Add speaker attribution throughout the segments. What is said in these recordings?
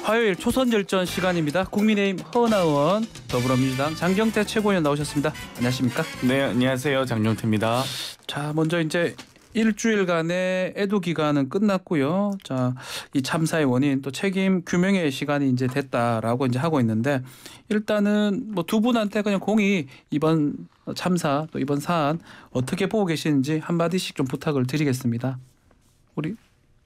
Speaker 1: 화요일 초선열전 시간입니다. 국민의힘 허은하 의원, 더불어민주당 장경태 최고위원 나오셨습니다. 안녕하십니까?
Speaker 2: 네, 안녕하세요. 장경태입니다.
Speaker 1: 자, 먼저 이제 일주일간의 애도 기간은 끝났고요. 자, 이 참사의 원인 또 책임 규명의 시간이 이제 됐다라고 이제 하고 있는데, 일단은 뭐 두 분한테 그냥 공히 이번 참사 또 이번 사안 어떻게 보고 계시는지 한 마디씩 좀 부탁을 드리겠습니다. 우리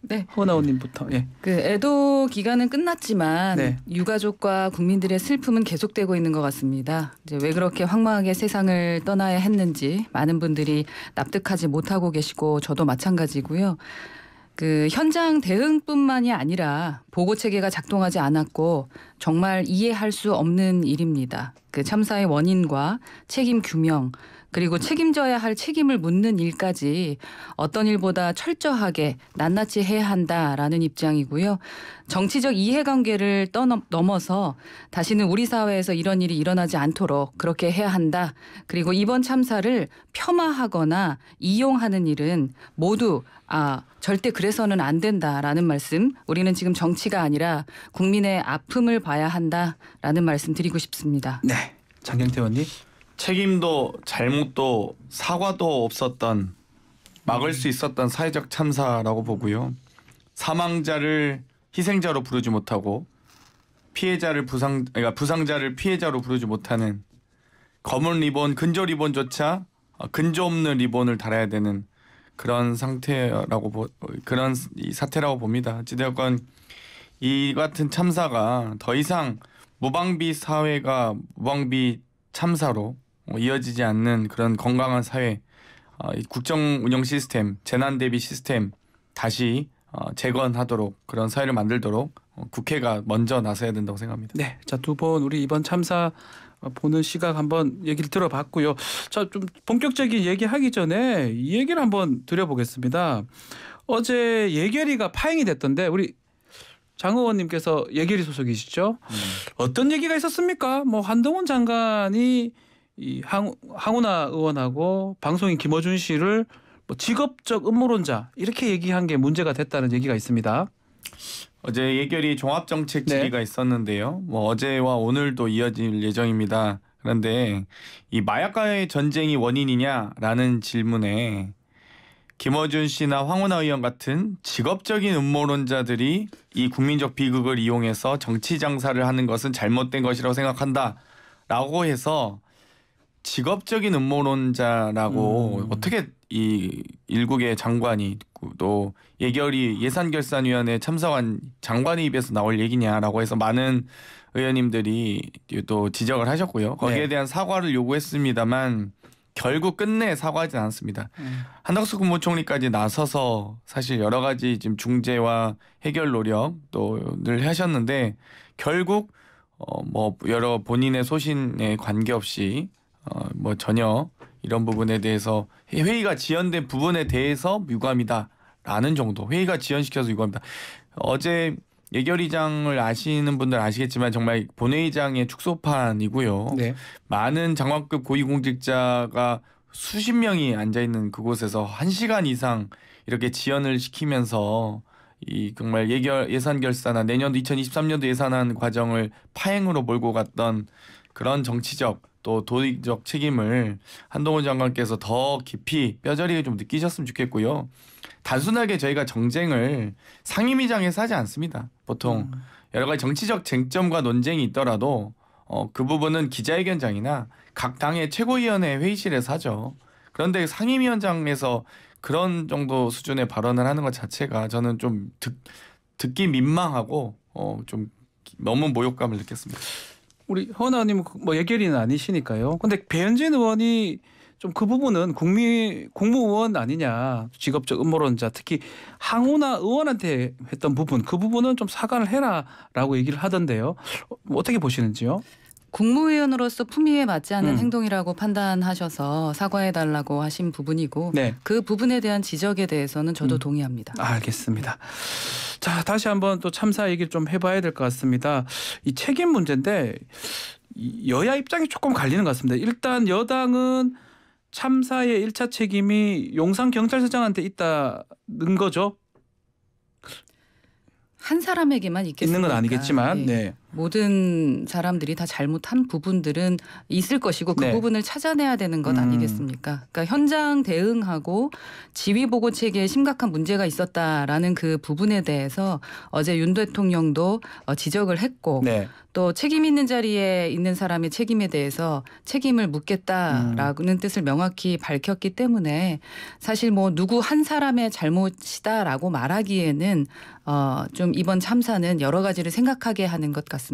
Speaker 3: 네,
Speaker 1: 허은하 의원님부터. 예.
Speaker 3: 그 애도 기간은 끝났지만
Speaker 1: 네.
Speaker 3: 유가족과 국민들의 슬픔은 계속되고 있는 것 같습니다. 이제 왜 그렇게 황망하게 세상을 떠나야 했는지 많은 분들이 납득하지 못하고 계시고 저도 마찬가지고요. 그 현장 대응뿐만이 아니라 보고 체계가 작동하지 않았고 정말 이해할 수 없는 일입니다. 그 참사의 원인과 책임 규명 그리고 책임져야 할 책임을 묻는 일까지 어떤 일보다 철저하게 낱낱이 해야 한다라는 입장이고요. 정치적 이해관계를 넘어서 다시는 우리 사회에서 이런 일이 일어나지 않도록 그렇게 해야 한다. 그리고 이번 참사를 폄하하거나 이용하는 일은 모두 절대 그래서는 안 된다라는 말씀, 우리는 지금 정치가 아니라 국민의 아픔을 봐야 한다라는 말씀 드리고 싶습니다.
Speaker 1: 네, 장경태 의원님.
Speaker 2: 책임도 잘못도 사과도 없었던, 막을 수 있었던 사회적 참사라고 보고요. 사망자를 희생자로 부르지 못하고 피해자를 부상자를 피해자로 부르지 못하는 검은 리본, 근조 리본조차 근조 없는 리본을 달아야 되는 그런 상태라고 그런 이 사태라고 봅니다. 어찌되었건 이 같은 참사가 더 이상 무방비 사회가 무방비 참사로 이어지지 않는 그런 건강한 사회, 국정 운영 시스템, 재난 대비 시스템 다시 재건하도록 그런 사회를 만들도록 국회가 먼저 나서야 된다고 생각합니다.
Speaker 1: 네, 자, 두 분 우리 이번 참사 보는 시각 한번 얘기를 들어봤고요. 자, 좀 본격적인 얘기하기 전에 이 얘기를 한번 드려보겠습니다. 어제 예결위가 파행이 됐던데 우리 장 의원님께서 예결위 소속이시죠? 어떤 얘기가 있었습니까? 뭐 한동훈 장관이 이 황운하 의원하고 방송인 김어준 씨를 뭐 직업적 음모론자 이렇게 얘기한 게 문제가 됐다는 얘기가 있습니다.
Speaker 2: 어제 예결위 종합정책 질의가
Speaker 1: 네.
Speaker 2: 있었는데요. 뭐 어제와 오늘도 이어질 예정입니다. 그런데 이 마약과의 전쟁이 원인이냐라는 질문에 김어준 씨나 황운하 의원 같은 직업적인 음모론자들이 이 국민적 비극을 이용해서 정치 장사를 하는 것은 잘못된 것이라고 생각한다라고 해서 직업적인 음모론자라고 어떻게 이 일국의 장관이 또 예결위 예산결산위원회 참석한 장관의 입에서 나올 얘기냐라고 해서 많은 의원님들이 또 지적을 하셨고요. 거기에
Speaker 1: 네.
Speaker 2: 대한 사과를 요구했습니다만 결국 끝내 사과하지 않았습니다. 한덕수 국무총리까지 나서서 사실 여러 가지 지금 중재와 해결 노력 또 늘 하셨는데 결국 뭐 여러 본인의 소신에 관계없이 뭐 전혀 이런 부분에 대해서 회의가 지연된 부분에 대해서 유감이다라는 정도. 회의가 지연시켜서 유감이다. 어제 예결위장을 아시는 분들 아시겠지만 정말 본회의장의 축소판이고요.
Speaker 1: 네.
Speaker 2: 많은 장관급 고위공직자가 수십 명이 앉아있는 그곳에서 1시간 이상 이렇게 지연을 시키면서 이 정말 예산 결산안 내년도 2023년도 예산안 과정을 파행으로 몰고 갔던 그런 정치적 또 도의적 책임을 한동훈 장관께서 더 깊이 뼈저리게 좀 느끼셨으면 좋겠고요. 단순하게 저희가 정쟁을 상임위장에서 하지 않습니다. 보통 여러 가지 정치적 쟁점과 논쟁이 있더라도 그 부분은 기자회견장이나 각 당의 최고위원회 회의실에서 하죠. 그런데 상임위원장에서 그런 정도 수준의 발언을 하는 것 자체가 저는 좀 듣기 민망하고 좀 너무 모욕감을 느꼈습니다.
Speaker 1: 우리 허은하 의원님은 뭐 예결위는 아니시니까요. 근데 배현진 의원이 좀 그 부분은 공무원 아니냐, 직업적 음모론자, 특히 황운하 의원한테 했던 부분, 그 부분은 좀 사과를 해라라고 얘기를 하던데요. 어떻게 보시는지요?
Speaker 3: 국무위원으로서 품위에 맞지 않는 행동이라고 판단하셔서 사과해달라고 하신 부분이고
Speaker 1: 네.
Speaker 3: 그 부분에 대한 지적에 대해서는 저도 동의합니다.
Speaker 1: 알겠습니다. 자, 다시 한번 또 참사 얘기를 좀 해봐야 될 것 같습니다. 이 책임 문제인데 여야 입장이 조금 갈리는 것 같습니다. 일단 여당은 참사의 1차 책임이 용산경찰서장한테 있다는 거죠.
Speaker 3: 한 사람에게만 있겠습니까?
Speaker 1: 있는 건 아니겠지만
Speaker 3: 예.
Speaker 1: 네.
Speaker 3: 모든 사람들이 다 잘못한 부분들은 있을 것이고 그
Speaker 1: 네.
Speaker 3: 부분을 찾아내야 되는 것 아니겠습니까? 그러니까 현장 대응하고 지휘 보고 체계에 심각한 문제가 있었다라는 그 부분에 대해서 어제 윤 대통령도 지적을 했고
Speaker 1: 네.
Speaker 3: 또 책임 있는 자리에 있는 사람의 책임에 대해서 책임을 묻겠다라는 뜻을 명확히 밝혔기 때문에 사실 뭐 누구 한 사람의 잘못이다라고 말하기에는 좀 이번 참사는 여러 가지를 생각하게 하는 것 같습니다.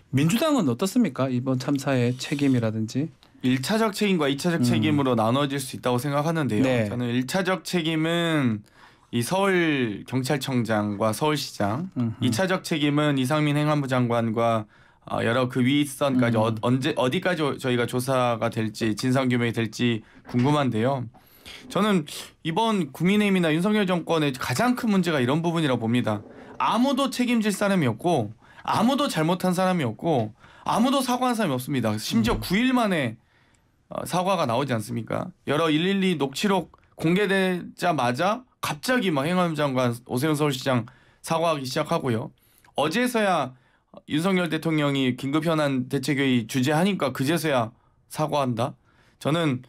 Speaker 1: 민주당은 어떻습니까? 이번 참사의 책임이라든지.
Speaker 2: 1차적 책임과 2차적 책임으로 나눠질 수 있다고 생각하는데요.
Speaker 1: 네.
Speaker 2: 저는 1차적 책임은 이 서울 경찰청장과 서울시장, 2차적 책임은 이상민 행안부 장관과 여러 그 윗선까지 어디까지 저희가 조사가 될지 진상 규명이 될지 궁금한데요. 저는 이번 국민의힘이나 윤석열 정권의 가장 큰 문제가 이런 부분이라고 봅니다. 아무도 책임질 사람이 없고 아무도 잘못한 사람이 없고 아무도 사과한 사람이 없습니다. 심지어 9일 만에 사과가 나오지 않습니까? 여러 112 녹취록 공개되자마자 갑자기 막 행안부 장관 오세훈 서울시장 사과하기 시작하고요. 어제서야 윤석열 대통령이 긴급 현안 대책회의 주재하니까 그제서야 사과한다. 저는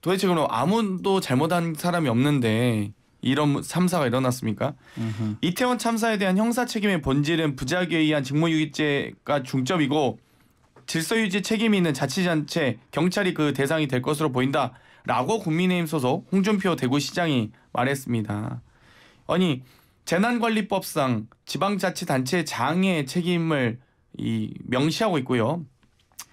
Speaker 2: 도대체 그럼 아무도 잘못한 사람이 없는데 이런 참사가 일어났습니까? 이태원 참사에 대한 형사 책임의 본질은 부작위에 의한 직무유기죄가 중점이고 질서유지 책임이 있는 자치단체 경찰이 그 대상이 될 것으로 보인다라고 국민의힘 소속 홍준표 대구시장이 말했습니다. 아니 재난관리법상 지방자치단체의 장의 책임을 명시하고 있고요.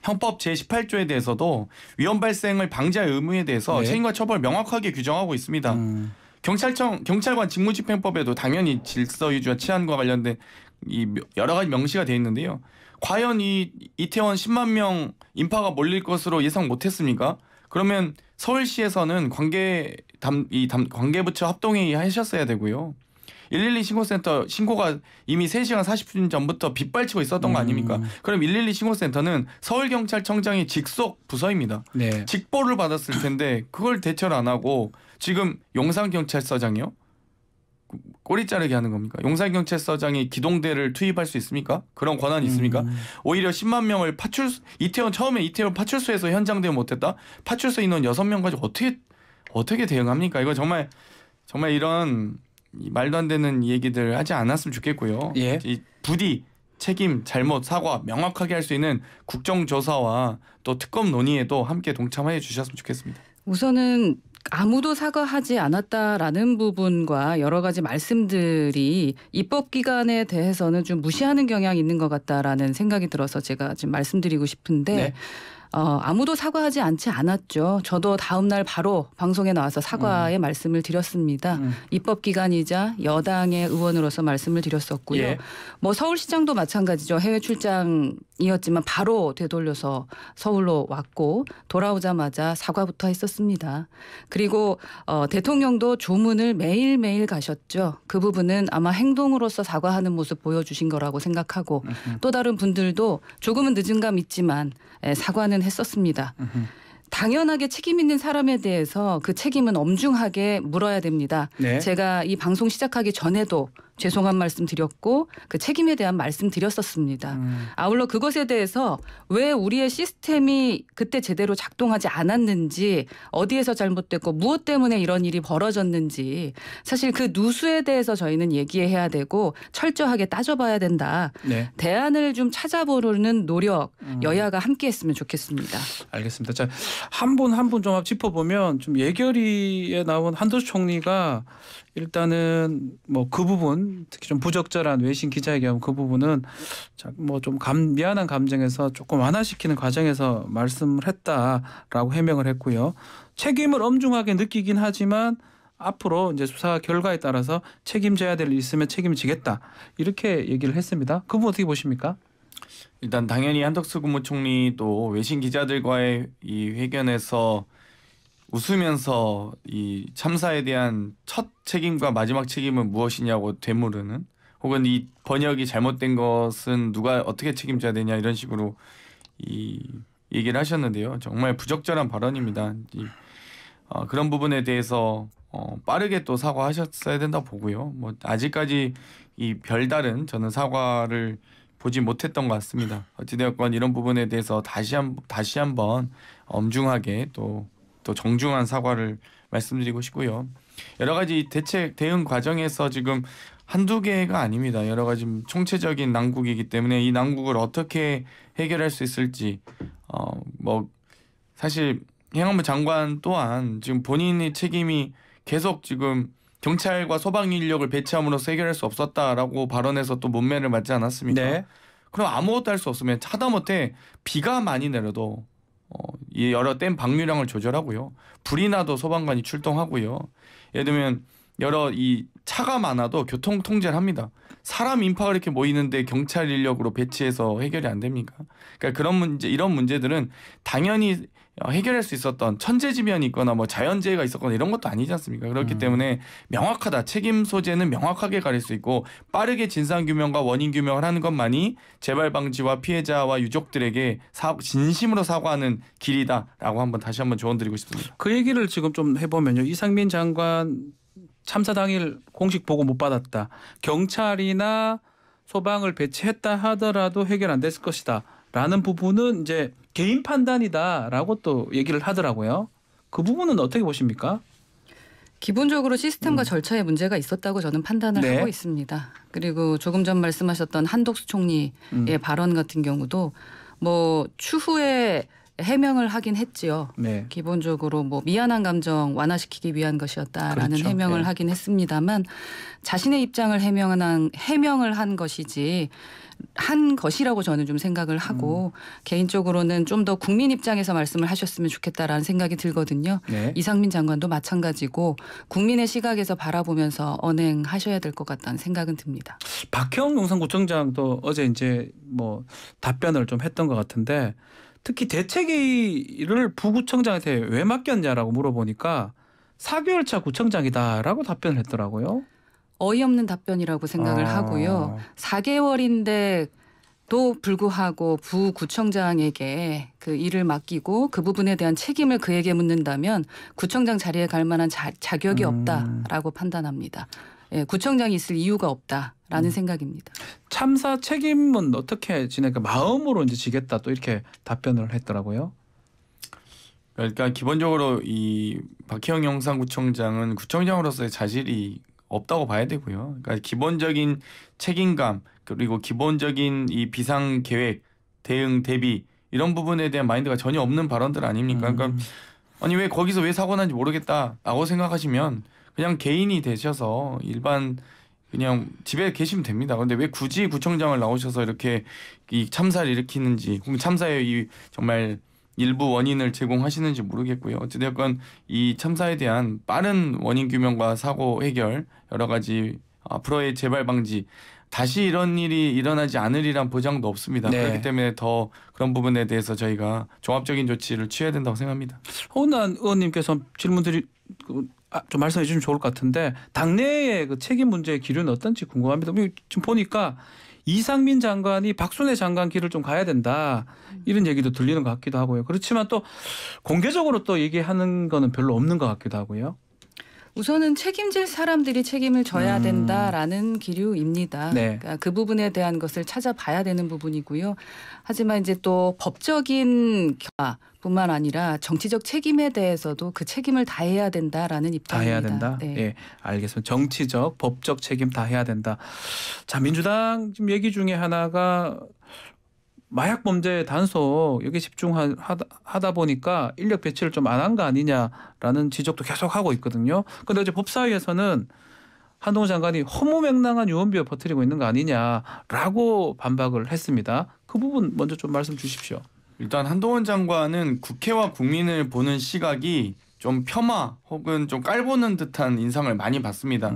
Speaker 2: 형법 제18조에 대해서도 위험 발생을 방지할 의무에 대해서
Speaker 1: 네.
Speaker 2: 책임과 처벌을 명확하게 규정하고 있습니다. 경찰관 직무집행법에도 당연히 질서유지와 치안과 관련된 여러 가지 명시가 되어 있는데요. 과연 이태원 10만 명 인파가 몰릴 것으로 예상 못했습니까? 그러면 서울시에서는 관계부처 합동회의 하셨어야 되고요. 112 신고센터 신고가 이미 3시간 40분 전부터 빗발치고 있었던 거 아닙니까? 그럼 112 신고센터는 서울경찰청장의 직속 부서입니다.
Speaker 1: 네.
Speaker 2: 직보를 받았을 텐데 그걸 대처를 안 하고 지금 용산경찰서장이요? 꼬리 자르게 하는 겁니까? 용산경찰서장이 기동대를 투입할 수 있습니까? 그런 권한이 있습니까? 오히려 10만 명을 이태원 파출소에서 현장 대응 못했다? 파출소 인원 6명 가지고 어떻게 대응합니까? 이거 정말 이런 말도 안 되는 얘기들 하지 않았으면 좋겠고요.
Speaker 1: 예.
Speaker 2: 이 부디 책임, 잘못, 사과 명확하게 할 수 있는 국정조사와 또 특검 논의에도 함께 동참해 주셨으면 좋겠습니다.
Speaker 3: 우선은 아무도 사과하지 않았다라는 부분과 여러 가지 말씀들이 입법기관에 대해서는 좀 무시하는 경향이 있는 것 같다라는 생각이 들어서 제가 지금 말씀드리고 싶은데
Speaker 1: 네.
Speaker 3: 아무도 사과하지 않았죠. 저도 다음 날 바로 방송에 나와서 사과의 말씀을 드렸습니다. 입법기관이자 여당의 의원으로서 말씀을 드렸었고요.
Speaker 1: 예.
Speaker 3: 뭐 서울시장도 마찬가지죠. 해외 출장이었지만 바로 되돌려서 서울로 왔고 돌아오자마자 사과부터 했었습니다. 그리고 대통령도 조문을 매일매일 가셨죠. 그 부분은 아마 행동으로서 사과하는 모습 보여주신 거라고 생각하고 또 다른 분들도 조금은 늦은 감 있지만 사과는 했었습니다. 당연하게 책임 있는 사람에 대해서 그 책임은 엄중하게 물어야 됩니다.
Speaker 1: 네.
Speaker 3: 제가 이 방송 시작하기 전에도 죄송한 말씀 드렸고 그 책임에 대한 말씀 드렸었습니다. 아울러 그것에 대해서 왜 우리의 시스템이 그때 제대로 작동하지 않았는지 어디에서 잘못됐고 무엇 때문에 이런 일이 벌어졌는지 사실 그 누수에 대해서 저희는 얘기해야 되고 철저하게 따져봐야 된다.
Speaker 1: 네.
Speaker 3: 대안을 좀 찾아보려는 노력 여야가 함께 했으면 좋겠습니다.
Speaker 1: 알겠습니다. 자, 한 분 한 분 좀 짚어보면 좀 예결위에 나온 한도수 총리가 일단은 뭐 그 부분 특히 좀 부적절한 외신 기자회견 그 부분은 뭐 좀 미안한 감정에서 조금 완화시키는 과정에서 말씀을 했다라고 해명을 했고요. 책임을 엄중하게 느끼긴 하지만 앞으로 이제 수사 결과에 따라서 책임져야 될 일 있으면 책임지겠다 이렇게 얘기를 했습니다. 그 부분 어떻게 보십니까?
Speaker 2: 일단 당연히 한덕수 국무총리도 외신 기자들과의 이 회견에서 웃으면서 이 참사에 대한 첫 책임과 마지막 책임은 무엇이냐고 되물으는 혹은 이 번역이 잘못된 것은 누가 어떻게 책임져야 되냐 이런 식으로 이 얘기를 하셨는데요. 정말 부적절한 발언입니다. 그런 부분에 대해서 빠르게 또 사과하셨어야 된다고 보고요. 뭐 아직까지 이 별다른 저는 사과를 보지 못했던 것 같습니다. 어찌되었건 이런 부분에 대해서 다시 한번 엄중하게 또 정중한 사과를 말씀드리고 싶고요. 여러 가지 대책 대응 과정에서 지금 한두 개가 아닙니다. 여러 가지 총체적인 난국이기 때문에 이 난국을 어떻게 해결할 수 있을지 뭐 사실 행안부 장관 또한 지금 본인의 책임이 계속 지금 경찰과 소방 인력을 배치함으로써 해결할 수 없었다라고 발언해서 또 문매를 맞지 않았습니까?
Speaker 1: 네.
Speaker 2: 그럼 아무것도 할 수 없으면 하다못해 비가 많이 내려도 이 여러 댐 방류량을 조절하고요. 불이 나도 소방관이 출동하고요. 예를 들면 여러 이 차가 많아도 교통 통제를 합니다. 사람 인파가 이렇게 모이는데 경찰 인력으로 배치해서 해결이 안 됩니까? 그러니까 이런 문제들은 당연히 해결할 수 있었던 천재지변이 있거나 뭐 자연재해가 있었거나 이런 것도 아니지 않습니까? 그렇기 때문에 명확하다. 책임 소재는 명확하게 가릴 수 있고 빠르게 진상규명과 원인규명을 하는 것만이 재발 방지와 피해자와 유족들에게 진심으로 사과하는 길이다라고 다시 한번 조언드리고 싶습니다.
Speaker 1: 그 얘기를 지금 좀 해보면요. 이상민 장관 참사 당일 공식 보고 못 받았다. 경찰이나 소방을 배치했다 하더라도 해결 안 됐을 것이다. 라는 부분은 이제 개인 판단이다라고 또 얘기를 하더라고요. 그 부분은 어떻게 보십니까?
Speaker 3: 기본적으로 시스템과 절차에 문제가 있었다고 저는 판단을
Speaker 1: 네.
Speaker 3: 하고 있습니다. 그리고 조금 전 말씀하셨던 한독수 총리의 발언 같은 경우도 뭐 추후에 해명을 하긴 했지요.
Speaker 1: 네.
Speaker 3: 기본적으로 뭐 미안한 감정 완화시키기 위한 것이었다라는
Speaker 1: 그렇죠.
Speaker 3: 해명을
Speaker 1: 네.
Speaker 3: 하긴 했습니다만 자신의 입장을 해명을 한 것이라고 저는 좀 생각을 하고 개인적으로는 좀 더 국민 입장에서 말씀을 하셨으면 좋겠다라는 생각이 들거든요.
Speaker 1: 네.
Speaker 3: 이상민 장관도 마찬가지고 국민의 시각에서 바라보면서 언행하셔야 될 것 같다는 생각은 듭니다.
Speaker 1: 박형 용산구청장도 어제 이제 뭐 답변을 좀 했던 것 같은데 특히 대책위를 부구청장한테 왜 맡겼냐라고 물어보니까 4개월 차 구청장이다라고 답변을 했더라고요.
Speaker 3: 어이없는 답변이라고 생각을 하고요. 4개월인데도 불구하고 부구청장에게 그 일을 맡기고 그 부분에 대한 책임을 그에게 묻는다면 구청장 자리에 갈 만한 자격이 없다라고 판단합니다. 예, 구청장이 있을 이유가 없다라는 생각입니다.
Speaker 1: 참사 책임은 어떻게 지내까 마음으로 이제 지겠다 또 이렇게 답변을 했더라고요.
Speaker 2: 그러니까 기본적으로 이 박희영 용산구청장은 구청장으로서의 자질이 없다고 봐야 되고요. 그러니까 기본적인 책임감 그리고 기본적인 이 비상 계획, 대응, 대비 이런 부분에 대한 마인드가 전혀 없는 발언들 아닙니까? 그러니까 아니 왜 거기서 왜 사고 난지 모르겠다라고 생각하시면 그냥 개인이 되셔서 일반 그냥 집에 계시면 됩니다. 그런데 왜 굳이 구청장을 나오셔서 이렇게 이 참사를 일으키는지 혹은 참사의 이 정말 일부 원인을 제공하시는지 모르겠고요. 어찌되었건 이 참사에 대한 빠른 원인 규명과 사고 해결 여러 가지 앞으로의 재발 방지 다시 이런 일이 일어나지 않으리란 보장도 없습니다.
Speaker 1: 네.
Speaker 2: 그렇기 때문에 더 그런 부분에 대해서 저희가 종합적인 조치를 취해야 된다고 생각합니다.
Speaker 1: 호은안 의원님께서 질문들이 좀 말씀해 주시면 좋을 것 같은데 당내의 그 책임 문제의 기류는 어떤지 궁금합니다. 지금 보니까 이상민 장관이 박순애 장관 길을 좀 가야 된다 이런 얘기도 들리는 것 같기도 하고요. 그렇지만 또 공개적으로 또 얘기하는 거는 별로 없는 것 같기도 하고요.
Speaker 3: 우선은 책임질 사람들이 책임을 져야 된다라는 기류입니다.
Speaker 1: 네.
Speaker 3: 그러니까 그 부분에 대한 것을 찾아봐야 되는 부분이고요. 하지만 이제 또 법적인 뿐만 아니라 정치적 책임에 대해서도 그 책임을 다해야 된다라는
Speaker 1: 다
Speaker 3: 입장입니다.
Speaker 1: 해야 된다.
Speaker 3: 네.
Speaker 1: 예, 알겠습니다. 정치적, 법적 책임 다 해야 된다. 자, 민주당 지금 얘기 중에 하나가 마약 범죄 단속 여기 집중하다 보니까 인력 배치를 좀 안 한 거 아니냐라는 지적도 계속 하고 있거든요. 그런데 어제 법사위에서는 한동훈 장관이 허무맹랑한 유언비어 퍼뜨리고 있는 거 아니냐라고 반박을 했습니다. 그 부분 먼저 좀 말씀 주십시오.
Speaker 2: 일단 한동훈 장관은 국회와 국민을 보는 시각이 좀 폄하 혹은 좀 깔보는 듯한 인상을 많이 받습니다.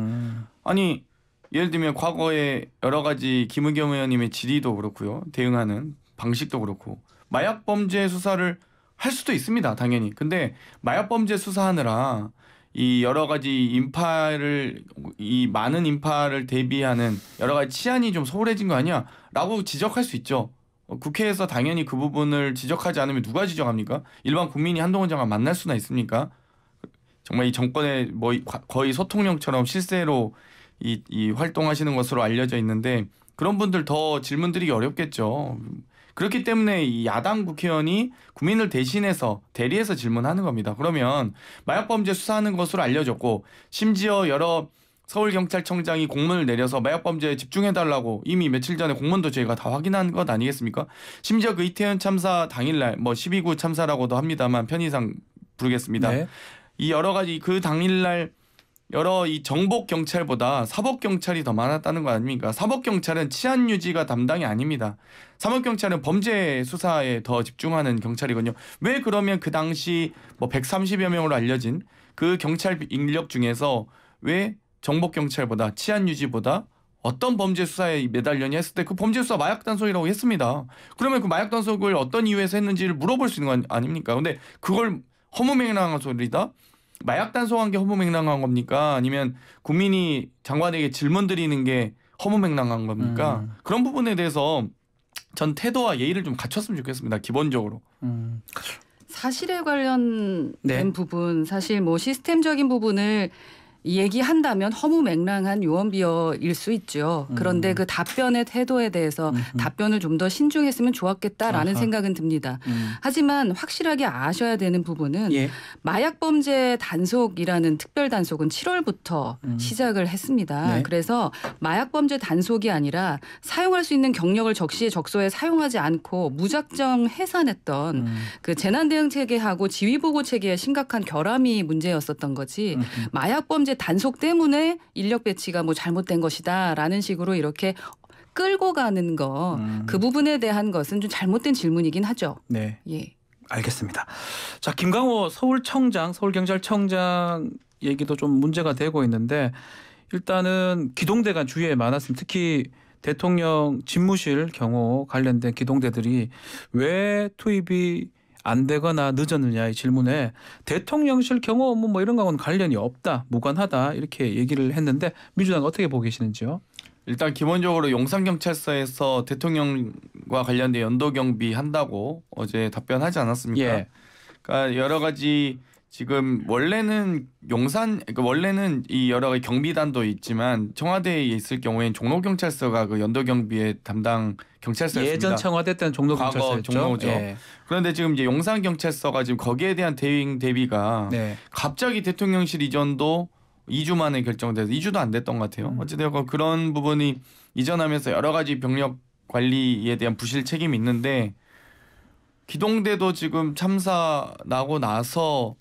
Speaker 2: 아니 예를 들면 과거에 여러 가지 김의겸 의원님의 질의도 그렇고요. 대응하는 방식도 그렇고 마약 범죄 수사를 할 수도 있습니다. 당연히. 근데 마약 범죄 수사하느라 이 여러 가지 이 많은 인파를 대비하는 여러 가지 치안이 좀 소홀해진 거 아니야라고 지적할 수 있죠. 국회에서 당연히 그 부분을 지적하지 않으면 누가 지적합니까? 일반 국민이 한동훈 장관 만날 수나 있습니까? 정말 이 정권의 뭐 거의 소통령처럼 실세로 이 활동하시는 것으로 알려져 있는데 그런 분들 더 질문 드리기 어렵겠죠. 그렇기 때문에 이 야당 국회의원이 국민을 대리해서 질문하는 겁니다. 그러면 마약범죄 수사하는 것으로 알려졌고 심지어 여러 서울경찰청장이 공문을 내려서 마약범죄에 집중해달라고 이미 며칠 전에 공문도 저희가 다 확인한 것 아니겠습니까? 심지어 그 이태원 참사 당일날 12구 참사라고도 합니다만 편의상 부르겠습니다.
Speaker 1: 네.
Speaker 2: 이 여러 가지 그 당일날 여러 이 정복 경찰보다 사법 경찰이 더 많았다는 거 아닙니까? 사법 경찰은 치안 유지가 담당이 아닙니다. 사법 경찰은 범죄 수사에 더 집중하는 경찰이거든요. 왜 그러면 그 당시 130여 명으로 알려진 그 경찰 인력 중에서 왜 정복 경찰보다 치안 유지보다 어떤 범죄 수사에 매달렸냐 했을 때 그 범죄 수사 마약 단속이라고 했습니다. 그러면 그 마약 단속을 어떤 이유에서 했는지를 물어볼 수 있는 거 아닙니까? 근데 그걸 허무맹랑한 소리다. 마약 단속한 게 허무맹랑한 겁니까? 아니면 국민이 장관에게 질문 드리는 게 허무맹랑한 겁니까? 그런 부분에 대해서 전 태도와 예의를 좀 갖췄으면 좋겠습니다. 기본적으로.
Speaker 3: 사실에 관련된
Speaker 1: 네.
Speaker 3: 부분, 사실 뭐 시스템적인 부분을 얘기한다면 허무맹랑한 요원비어일 수 있죠. 그런데 그 답변의 태도에 대해서 답변을 좀 더 신중했으면 좋았겠다라는
Speaker 1: 아하.
Speaker 3: 생각은 듭니다. 하지만 확실하게 아셔야 되는 부분은
Speaker 1: 예.
Speaker 3: 마약범죄 단속이라는 특별 단속은 7월부터 시작을 했습니다.
Speaker 1: 네.
Speaker 3: 그래서 마약범죄 단속이 아니라 사용할 수 있는 경력을 적시에 적소에 사용하지 않고 무작정 해산했던 그 재난대응체계하고 지휘보고체계의 심각한 결함이 문제였었던 거지 마약범죄 단속 때문에 인력 배치가 뭐 잘못된 것이다라는 식으로 이렇게 끌고 가는 거 그 부분에 대한 것은 좀 잘못된 질문이긴 하죠.
Speaker 1: 네.
Speaker 3: 예.
Speaker 1: 알겠습니다. 자, 김강호 서울청장, 서울경찰청장 얘기도 좀 문제가 되고 있는데 일단은 기동대가 주위에 많았습니다. 특히 대통령 집무실 경호 관련된 기동대들이 왜 투입이 안 되거나 늦었느냐의 질문에 대통령실 경호 업무 뭐 이런 거하고는 관련이 없다, 무관하다 이렇게 얘기를 했는데 민주당 어떻게 보고 계시는지요?
Speaker 2: 일단 기본적으로 용산경찰서에서 대통령과 관련된 연도경비 한다고 어제 답변하지 않았습니까?
Speaker 1: 예.
Speaker 2: 그러니까 여러 가지 지금 원래는 원래는 이 여러 가지 경비단도 있지만 청와대에 있을 경우에는 종로경찰서가 그 연도경비의 담당 경찰서였습니다.
Speaker 1: 예전 청와대 때는 종로경찰서였죠.
Speaker 2: 종로죠.
Speaker 1: 예.
Speaker 2: 그런데 지금 이제 용산경찰서가 지금 거기에 대한 대비가
Speaker 1: 네.
Speaker 2: 갑자기 대통령실 이전도 2주 만에 결정돼서 2주도 안 됐던 것 같아요. 어찌되었건 그런 부분이 이전하면서 여러 가지 병력 관리에 대한 부실 책임이 있는데 기동대도 지금 참사 나고 나서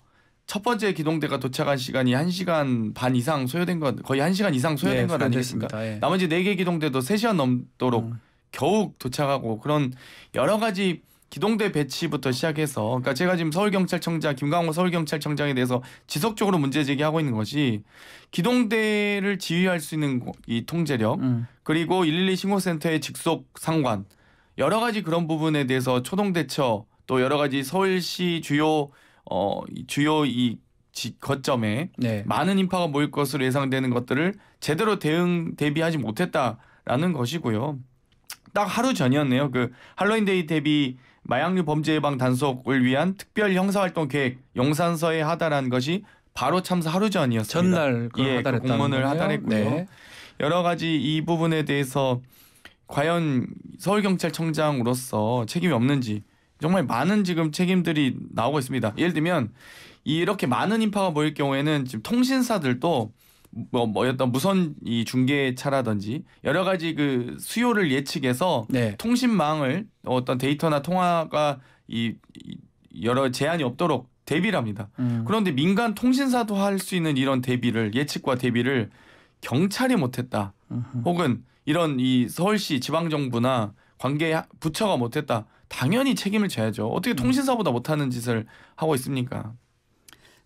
Speaker 2: 첫 번째 기동대가 도착한 시간이 1시간 반 이상 소요된 것, 거의 1시간 이상 소요된 것 아니겠습니까?
Speaker 1: 예.
Speaker 2: 나머지 4개 기동대도 3시간 넘도록 겨우 도착하고 그런 여러 가지 기동대 배치부터 시작해서 그러니까 제가 지금 서울경찰청장 김강호 서울경찰청장에 대해서 지속적으로 문제 제기하고 있는 것이 기동대를 지휘할 수 있는 이 통제력 그리고 112 신고센터의 직속 상관 여러 가지 그런 부분에 대해서 초동 대처 또 여러 가지 서울시 주요 이 거점에
Speaker 1: 네.
Speaker 2: 많은 인파가 모일 것으로 예상되는 것들을 제대로 대비하지 못했다라는 것이고요. 딱 하루 전이었네요. 그 할로윈데이 대비 마약류 범죄 예방 단속을 위한 특별 형사활동 계획 용산서에 하달한 것이 바로 참사 하루 전이었습니다.
Speaker 1: 전날 그 하달했다는
Speaker 2: 공문을
Speaker 1: 거네요.
Speaker 2: 하달했고요.
Speaker 1: 네.
Speaker 2: 여러 가지 이 부분에 대해서 과연 서울경찰청장으로서 책임이 없는지 정말 많은 지금 책임들이 나오고 있습니다. 예를 들면 이렇게 많은 인파가 모일 경우에는 지금 통신사들도 어떤 무선 이 중계차라든지 여러 가지 그 수요를 예측해서
Speaker 1: 네.
Speaker 2: 통신망을 어떤 데이터나 통화가 이 여러 제한이 없도록 대비를 합니다. 그런데 민간 통신사도 할 수 있는 이런 대비를 예측과 대비를 경찰이 못했다. 혹은 이런 이 서울시 지방정부나 관계 부처가 못했다. 당연히 책임을 져야죠. 어떻게 통신사보다 못하는 짓을 하고 있습니까?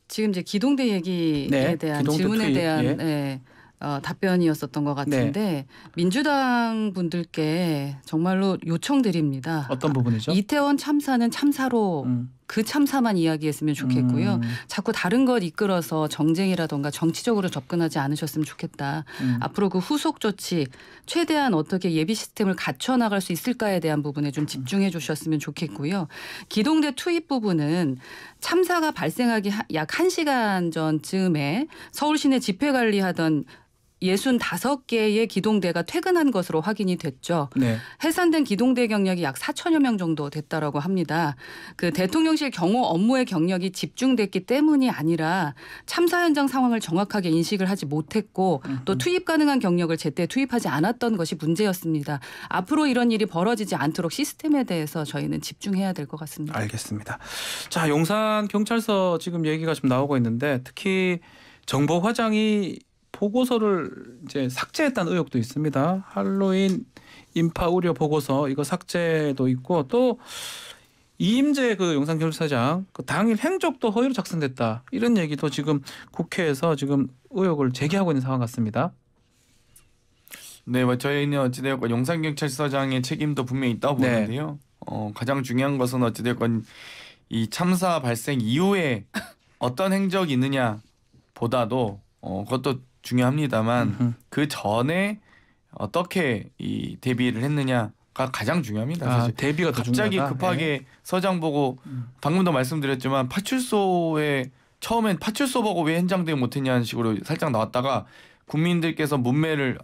Speaker 3: 지금 이제 기동대 얘기에
Speaker 1: 네,
Speaker 3: 대한
Speaker 1: 기동대
Speaker 3: 질문에
Speaker 1: 투입,
Speaker 3: 대한
Speaker 1: 예.
Speaker 3: 예, 답변이었었던 것 같은데 민주당 분들께 정말로 요청드립니다.
Speaker 1: 어떤 부분이죠?
Speaker 3: 이태원 참사는 참사로 그 참사만 이야기했으면 좋겠고요. 자꾸 다른 것 이끌어서 정쟁이라던가 정치적으로 접근하지 않으셨으면 좋겠다. 앞으로 그 후속 조치 최대한 어떻게 예비 시스템을 갖춰 나갈 수 있을까에 대한 부분에 좀 집중해 주셨으면 좋겠고요. 기동대 투입 부분은 참사가 발생하기 약 1시간 전쯤에 서울 시내 집회 관리하던 65개의 기동대가 퇴근한 것으로 확인이 됐죠.
Speaker 1: 네.
Speaker 3: 해산된 기동대 경력이 약 4천여 명 정도 됐다라고 합니다. 그 대통령실 경호 업무의 경력이 집중됐기 때문이 아니라 참사 현장 상황을 정확하게 인식을 하지 못했고 또 투입 가능한 경력을 제때 투입하지 않았던 것이 문제였습니다. 앞으로 이런 일이 벌어지지 않도록 시스템에 대해서 저희는 집중해야 될 것 같습니다.
Speaker 1: 알겠습니다. 자, 용산 경찰서 지금 얘기가 좀 나오고 있는데 특히 정보화장이 보고서를 이제 삭제했다는 의혹도 있습니다. 할로윈 인파 우려 보고서 이거 삭제도 있고 또 이임재 그 용산경찰서장 그 당일 행적도 허위로 작성됐다 이런 얘기도 지금 국회에서 지금 의혹을 제기하고 있는 상황 같습니다.
Speaker 2: 네, 뭐 저희는 어찌되었건 용산경찰서장의 책임도 분명히 있다고
Speaker 1: 네.
Speaker 2: 보는데요. 가장 중요한 것은 어찌되었건 이 참사 발생 이후에 어떤 행적이 있느냐 보다도 그것도 중요합니다만 그 전에 어떻게 이 대비를 했느냐가 가장 중요합니다. 사실.
Speaker 1: 대비가 더
Speaker 2: 갑자기
Speaker 1: 중요하다.
Speaker 2: 급하게
Speaker 1: 네.
Speaker 2: 서장 보고 방금도 말씀드렸지만 파출소에 처음엔 파출소 보고 왜 현장 대응 못했냐는 식으로 살짝 나왔다가 국민들께서 문매를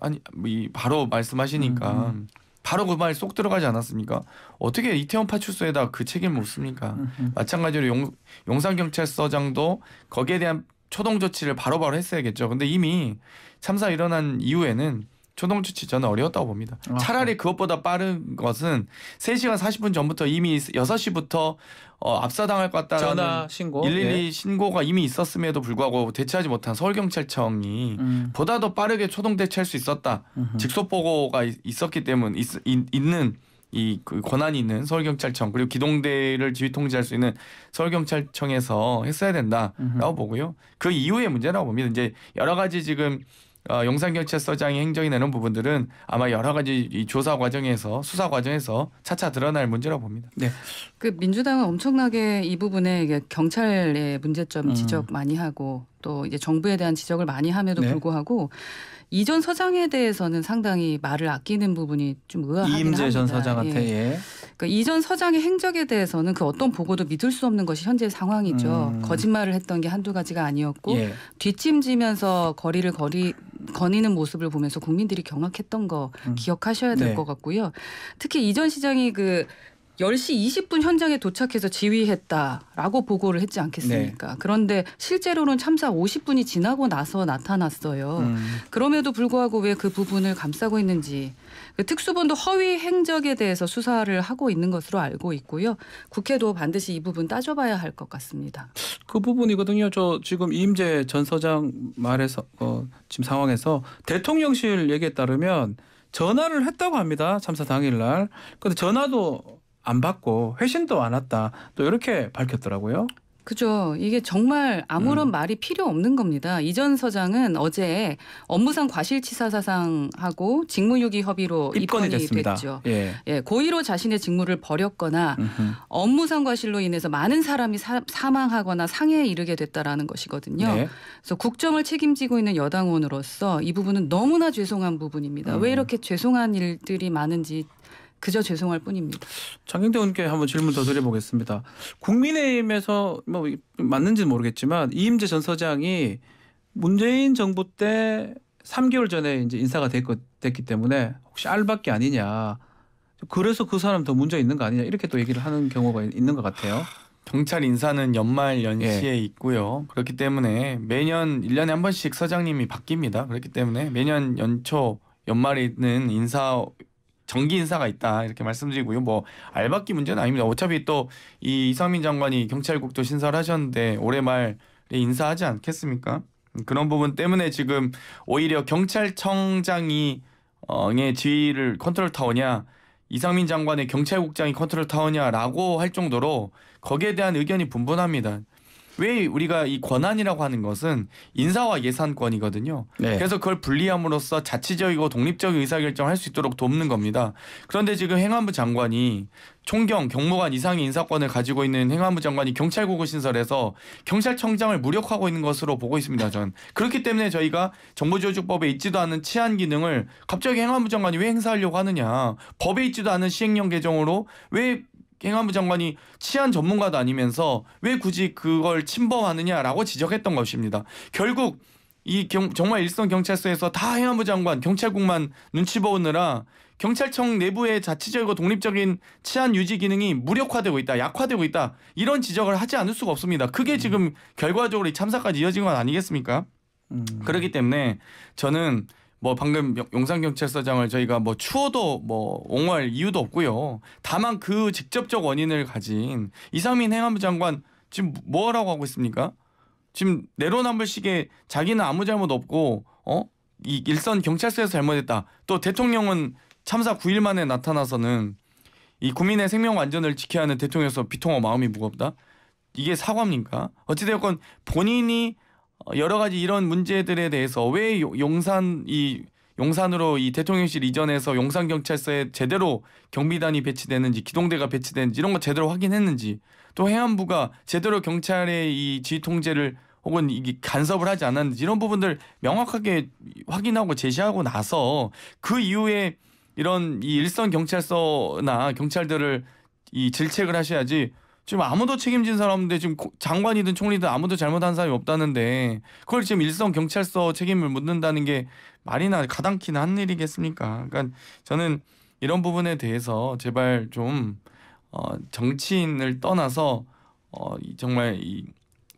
Speaker 2: 바로 말씀하시니까 바로 그 말 쏙 들어가지 않았습니까? 어떻게 이태원 파출소에다 그 책임을 묻습니까? 마찬가지로 용산경찰서장도 거기에 대한 초동 조치를 바로바로 했어야겠죠. 근데 이미 참사 일어난 이후에는 초동 조치 저는 어려웠다고 봅니다. 차라리 그것보다 빠른 것은 3시간 40분 전부터 이미 6시부터 압사당할 것 같다라는
Speaker 1: 전화 신고
Speaker 2: 112 신고가 이미 있었음에도 불구하고 대처하지 못한 서울경찰청이 보다 더 빠르게 초동 대처할 수 있었다. 직속 보고가 있었기 때문 있는 그 권한이 있는 서울경찰청 그리고 기동대를 지휘 통제할 수 있는 서울경찰청에서 했어야 된다라고 보고요. 그 이후의 문제라고 봅니다. 이제 여러 가지 지금 용산경찰서장이 행정이 내는 부분들은 아마 여러 가지 이 조사 과정에서 수사 과정에서 차차 드러날 문제라고 봅니다.
Speaker 1: 네.
Speaker 3: 그 민주당은 엄청나게 이 부분에 이게 경찰의 문제점 지적 많이 하고 또 이제 정부에 대한 지적을 많이 함에도
Speaker 1: 네.
Speaker 3: 불구하고 이전 서장에 대해서는 상당히 말을 아끼는 부분이 좀 의아하긴 합니다.
Speaker 1: 이임재 전 서장한테 예.
Speaker 3: 그러니까 이전 서장의 행적에 대해서는 그 어떤 보고도 믿을 수 없는 것이 현재 상황이죠. 거짓말을 했던 게 한두 가지가 아니었고
Speaker 1: 예.
Speaker 3: 뒷짐지면서 거리를 거니는 모습을 보면서 국민들이 경악했던 거 기억하셔야 될
Speaker 1: 네.
Speaker 3: 것 같고요. 특히 이전 시장이 그 10시 20분 현장에 도착해서 지휘했다라고 보고를 했지 않겠습니까? 그런데 실제로는 참사 50분이 지나고 나서 나타났어요. 그럼에도 불구하고 왜 그 부분을 감싸고 있는지 그 특수본도 허위 행적에 대해서 수사를 하고 있는 것으로 알고 있고요. 국회도 반드시 이 부분 따져봐야 할 것 같습니다.
Speaker 1: 그 부분이거든요. 저 지금 이임재 전 서장 말에서 지금 상황에서 대통령실 얘기에 따르면 전화를 했다고 합니다. 참사 당일날. 그런데 전화도 안 받고 회신도 안 왔다. 또 이렇게 밝혔더라고요.
Speaker 3: 그죠. 이게 정말 아무런 말이 필요 없는 겁니다. 이전 서장은 어제 업무상 과실치사 사상하고 직무유기 협의로 입건이
Speaker 1: 됐습니다.
Speaker 3: 됐죠.
Speaker 1: 예.
Speaker 3: 예, 고의로 자신의 직무를 버렸거나 업무상 과실로 인해서 많은 사람이 사망하거나 상해에 이르게 됐다라는 것이거든요.
Speaker 1: 네.
Speaker 3: 그래서 국정을 책임지고 있는 여당원으로서 이 부분은 너무나 죄송한 부분입니다. 왜 이렇게 죄송한 일들이 많은지 그저 죄송할 뿐입니다.
Speaker 1: 장경태 의원께 한번 질문 더 드려보겠습니다. 국민의힘에서 뭐 맞는지는 모르겠지만 이임재 전 서장이 문재인 정부 때 3개월 전에 이제 인사가 됐기 때문에 혹시 알박기 아니냐. 그래서 그 사람 더 문제 있는 거 아니냐 이렇게 또 얘기를 하는 경우가 있는 것 같아요.
Speaker 2: 경찰 인사는 연말 연시에
Speaker 1: 예.
Speaker 2: 있고요. 그렇기 때문에 매년 1년에 한 번씩 서장님이 바뀝니다. 그렇기 때문에 매년 연초 연말에는 정기 인사가 있다 이렇게 말씀드리고요. 뭐 알박기 문제는 아닙니다. 어차피 또 이 이상민 장관이 경찰국도 신설하셨는데 올해 말에 인사하지 않겠습니까? 그런 부분 때문에 지금 오히려 경찰청장이 의 지휘를 컨트롤 타워냐 이상민 장관의 경찰국장이 컨트롤 타워냐라고 할 정도로 거기에 대한 의견이 분분합니다. 왜 우리가 이 권한이라고 하는 것은 인사와 예산권이거든요.
Speaker 1: 네.
Speaker 2: 그래서 그걸 분리함으로써 자치적이고 독립적인 의사결정을 할 수 있도록 돕는 겁니다. 그런데 지금 행안부 장관이 총경, 경무관 이상의 인사권을 가지고 있는 행안부 장관이 경찰국을 신설해서 경찰청장을 무력화하고 있는 것으로 보고 있습니다. 저는. 그렇기 때문에 저희가 정보조직법에 있지도 않은 치안 기능을 갑자기 행안부 장관이 왜 행사하려고 하느냐. 법에 있지도 않은 시행령 개정으로 왜 행안부 장관이 치안 전문가도 아니면서 왜 굳이 그걸 침범하느냐라고 지적했던 것입니다. 결국 정말 일선 경찰서에서 다 행안부 장관 경찰국만 눈치 보느라 경찰청 내부의 자치적이고 독립적인 치안 유지 기능이 무력화되고 있다, 약화되고 있다 이런 지적을 하지 않을 수가 없습니다. 그게 지금 결과적으로 이 참사까지 이어진 건 아니겠습니까? 그렇기 때문에 저는 뭐 방금 용산경찰서장을 저희가 뭐 추워도 뭐 옹호할 이유도 없고요. 다만 그 직접적 원인을 가진 이상민 행안부 장관 지금 뭐라고 하고 있습니까? 지금 내로남불식에 자기는 아무 잘못 없고 이 일선 경찰서에서 잘못했다. 또 대통령은 참사 9일 만에 나타나서는 이 국민의 생명 안전을 지켜야 하는 대통령에서 비통한 마음이 무겁다. 이게 사과입니까? 어찌되었건 본인이 여러 가지 이런 문제들에 대해서 왜 용산으로 이 대통령실 이전해서 용산경찰서에 제대로 경비단이 배치되는지 기동대가 배치되는지 이런 거 제대로 확인했는지 또 행안부가 제대로 경찰의 이 지휘 통제를 혹은 이게 간섭을 하지 않았는지 이런 부분들 명확하게 확인하고 제시하고 나서 그 이후에 이런 이 일선 경찰서나 경찰들을 이 질책을 하셔야지 지금 아무도 책임진 사람 없는데 지금 장관이든 총리든 아무도 잘못한 사람이 없다는데 그걸 지금 일선 경찰서 책임을 묻는다는 게 말이나 가당키나 한 일이겠습니까? 그러니까 저는 이런 부분에 대해서 제발 좀 정치인을 떠나서 정말 이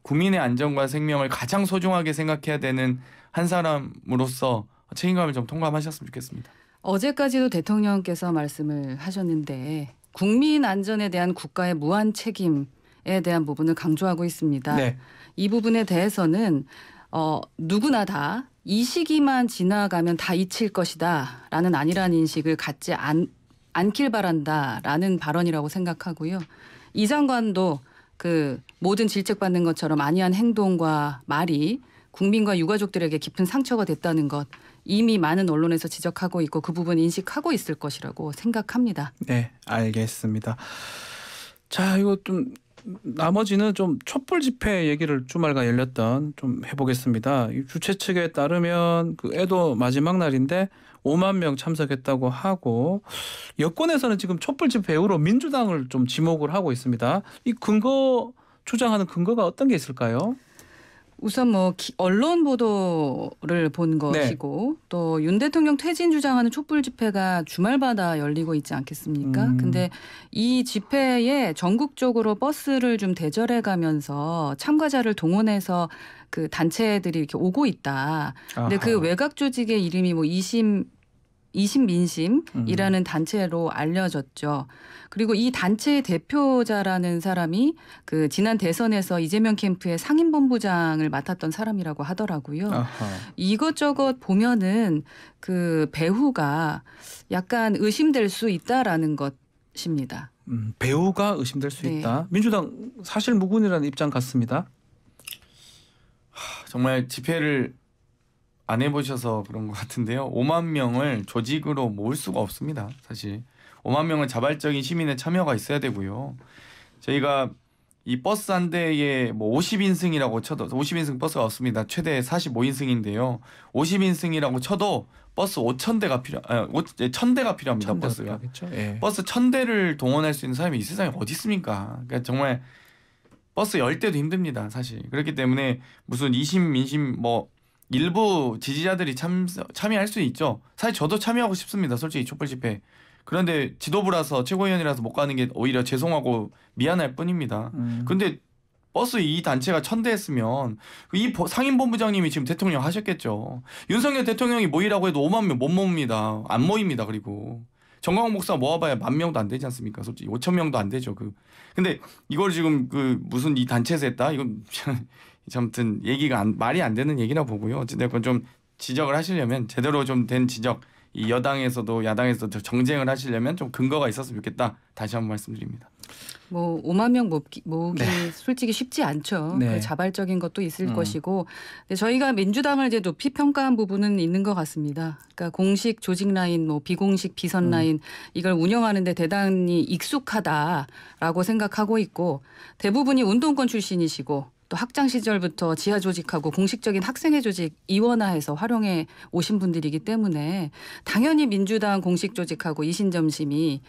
Speaker 2: 국민의 안전과 생명을 가장 소중하게 생각해야 되는 한 사람으로서 책임감을 좀 통감하셨으면 좋겠습니다.
Speaker 3: 어제까지도 대통령께서 말씀을 하셨는데 국민 안전에 대한 국가의 무한 책임에 대한 부분을 강조하고 있습니다.
Speaker 1: 네.
Speaker 3: 이 부분에 대해서는 누구나 다 이 시기만 지나가면 다 잊힐 것이다 라는 안일한 인식을 갖지 않길 바란다라는 발언이라고 생각하고요. 이 장관도 그 모든 질책받는 것처럼 안이한 행동과 말이 국민과 유가족들에게 깊은 상처가 됐다는 것 이미 많은 언론에서 지적하고 있고 그 부분 인식하고 있을 것이라고 생각합니다.
Speaker 1: 네, 알겠습니다. 자, 이거 좀 나머지는 좀 촛불 집회 얘기를 주말간 열렸던 좀 해보겠습니다. 주최 측에 따르면 그 애도 마지막 날인데 5만 명 참석했다고 하고 여권에서는 지금 촛불 집회 이후로 민주당을 좀 지목을 하고 있습니다. 이 근거 주장하는 근거가 어떤 게 있을까요?
Speaker 3: 우선 뭐 언론 보도를 본 것이고 또 윤 대통령 퇴진 주장하는 촛불 집회가 주말마다 열리고 있지 않겠습니까? 근데 이 집회에 전국적으로 버스를 좀 대절해 가면서 참가자를 동원해서 그 단체들이 이렇게 오고 있다. 근데
Speaker 1: 아하.
Speaker 3: 그 외곽 조직의 이름이 뭐 이심민심이라는 단체로 알려졌죠. 그리고 이 단체의 대표자라는 사람이 그 지난 대선에서 이재명 캠프의 상임본부장을 맡았던 사람이라고 하더라고요.
Speaker 1: 아하.
Speaker 3: 이것저것 보면은 그 배후가 약간 의심될 수 있다라는 것입니다.
Speaker 1: 배우가 의심될 수
Speaker 3: 네.
Speaker 1: 있다. 민주당 사실 무근이라는 입장 같습니다.
Speaker 2: 정말 집회를 안 해보셔서 그런 것 같은데요. 5만 명을 조직으로 모을 수가 없습니다. 사실 5만 명은 자발적인 시민의 참여가 있어야 되고요. 저희가 이 버스 한 대에 뭐 50인승이라고 쳐도 50인승 버스가 없습니다. 최대 45인승인데요. 50인승이라고 쳐도 버스 5,000대가 1,000대가 필요합니다. 버스가.
Speaker 1: 예.
Speaker 2: 버스 1,000대를 동원할 수 있는 사람이 이 세상에 어디 있습니까? 그러니까 정말 버스 10대도 힘듭니다. 사실. 그렇기 때문에 무슨 이심 민심 뭐 일부 지지자들이 참여할 수 있죠. 사실 저도 참여하고 싶습니다. 솔직히 촛불 집회. 그런데 지도부라서 최고위원이라서 못 가는 게 오히려 죄송하고 미안할 뿐입니다. 그런데 버스 이 단체가 1,000대 했으면 이 상임본부장님이 지금 대통령 하셨겠죠. 윤석열 대통령이 모이라고 해도 5만 명 못 모입니다. 안 모입니다. 그리고 정광훈 목사 모아봐야 10,000명도 안 되지 않습니까? 솔직히 5,000명도 안 되죠. 근데 이걸 지금 무슨 이 단체에서 했다? 이건 아무튼 얘기가 말이 안 되는 얘기라 보고요. 어쨌든 좀 지적을 하시려면 제대로 좀 된 지적, 이 여당에서도 야당에서도 정쟁을 하시려면 좀 근거가 있었으면 좋겠다. 다시 한번 말씀드립니다.
Speaker 3: 뭐 5만 명 모으기
Speaker 1: 네.
Speaker 3: 솔직히 쉽지 않죠.
Speaker 1: 네.
Speaker 3: 그 자발적인 것도 있을 것이고 근데 저희가 민주당을 이제 높이 평가한 부분은 있는 것 같습니다. 그러니까 공식 조직 라인, 뭐 비공식 비선 라인 이걸 운영하는데 대단히 익숙하다라고 생각하고 있고 대부분이 운동권 출신이시고 또 학창 시절부터 지하 조직하고 공식적인 학생회 조직 이원화해서 활용해 오신 분들이기 때문에 당연히 민주당 공식 조직하고 이심민심이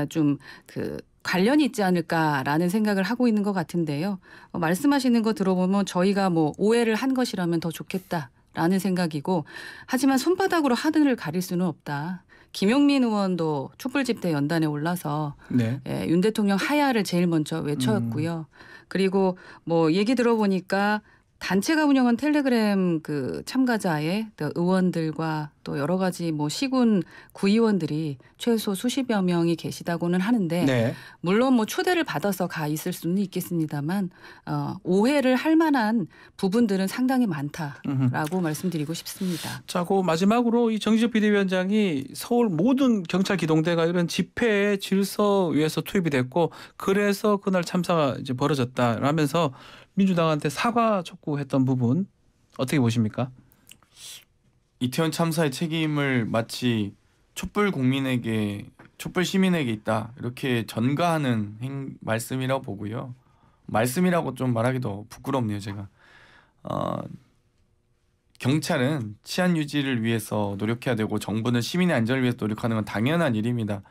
Speaker 3: 좀 그 관련이 있지 않을까라는 생각을 하고 있는 것 같은데요. 말씀하시는 거 들어보면 저희가 뭐 오해를 한 것이라면 더 좋겠다라는 생각이고 하지만 손바닥으로 하늘을 가릴 수는 없다. 김용민 의원도 촛불 집회 연단에 올라서
Speaker 1: 네.
Speaker 3: 윤 대통령 하야를 제일 먼저 외쳤고요. 그리고 뭐 얘기 들어보니까 단체가 운영한 텔레그램 그 참가자의 의원들과 또 여러 가지 뭐 시군 구의원들이 최소 수십여 명이 계시다고는 하는데
Speaker 1: 네.
Speaker 3: 물론 뭐 초대를 받아서 가 있을 수는 있겠습니다만 오해를 할 만한 부분들은 상당히 많다라고 말씀드리고 싶습니다.
Speaker 1: 자, 그 마지막으로 이 정지적 비대위원장이 서울 모든 경찰 기동대가 이런 집회 질서 위해서 투입이 됐고 그래서 그날 참사가 이제 벌어졌다라면서 민주당한테 사과 촉구했던 부분 어떻게 보십니까?
Speaker 2: 이태원 참사의 책임을 마치 촛불 시민에게 있다 이렇게 전가하는 말씀이라고 보고요. 말씀이라고 좀 말하기도 부끄럽네요, 제가. 경찰은 치안 유지를 위해서 노력해야 되고 정부는 시민의 안전을 위해서 노력하는 건 당연한 일입니다.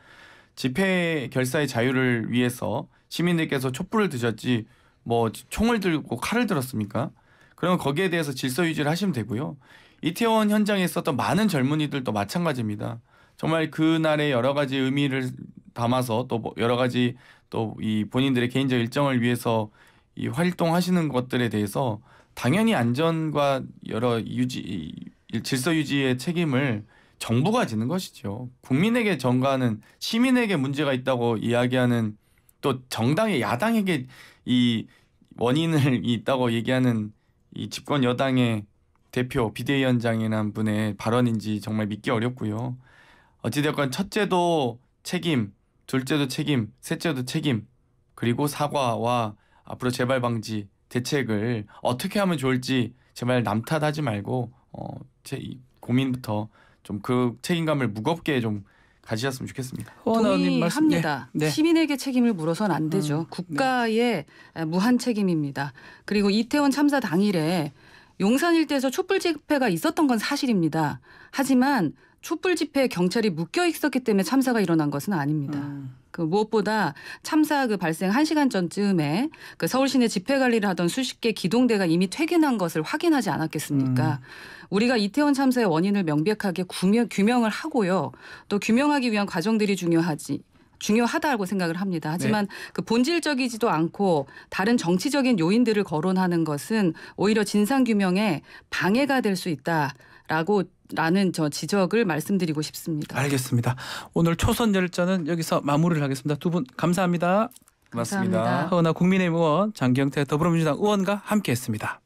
Speaker 2: 집회 결사의 자유를 위해서 시민들께서 촛불을 드셨지 뭐 총을 들고 칼을 들었습니까? 그러면 거기에 대해서 질서 유지를 하시면 되고요. 이태원 현장에 있었던 많은 젊은이들도 마찬가지입니다. 정말 그날의 여러 가지 의미를 담아서 또 여러 가지 또 이 본인들의 개인적 일정을 위해서 이 활동하시는 것들에 대해서 당연히 안전과 여러 질서 유지의 책임을 정부가 지는 것이죠. 국민에게 전가하는 시민에게 문제가 있다고 이야기하는 또 정당의 야당에게 이 원인을 있다고 얘기하는 이 집권 여당의 대표 비대위원장이라는 분의 발언인지 정말 믿기 어렵고요. 어찌됐건 첫째도 책임, 둘째도 책임, 셋째도 책임, 그리고 사과와 앞으로 재발 방지 대책을 어떻게 하면 좋을지 제발 남 탓하지 말고 제 고민부터 좀 그 책임감을 무겁게 좀 가지셨으면 좋겠습니다.
Speaker 3: 동의합니다.
Speaker 1: 네.
Speaker 3: 시민에게 책임을 물어서는 안 되죠. 국가의 무한 책임입니다. 그리고 이태원 참사 당일에 용산 일대에서 촛불 집회가 있었던 건 사실입니다. 하지만 촛불 집회에 경찰이 묶여 있었기 때문에 참사가 일어난 것은 아닙니다. 그 무엇보다 참사 그 발생 1시간 전쯤에 그 서울 시내 집회 관리를 하던 수십 개 기동대가 이미 퇴근한 것을 확인하지 않았겠습니까? 우리가 이태원 참사의 원인을 명백하게 규명을 하고요. 또 규명하기 위한 과정들이 중요하다고 생각을 합니다. 하지만 그 본질적이지도 않고 다른 정치적인 요인들을 거론하는 것은 오히려 진상규명에 방해가 될 수 있다라는 지적을 말씀드리고 싶습니다.
Speaker 1: 알겠습니다. 오늘 초선 열전은 여기서 마무리를 하겠습니다. 두 분 감사합니다.
Speaker 2: 고맙습니다.
Speaker 3: 감사합니다.
Speaker 1: 허은하 국민의힘 의원, 장경태 더불어민주당 의원과 함께했습니다.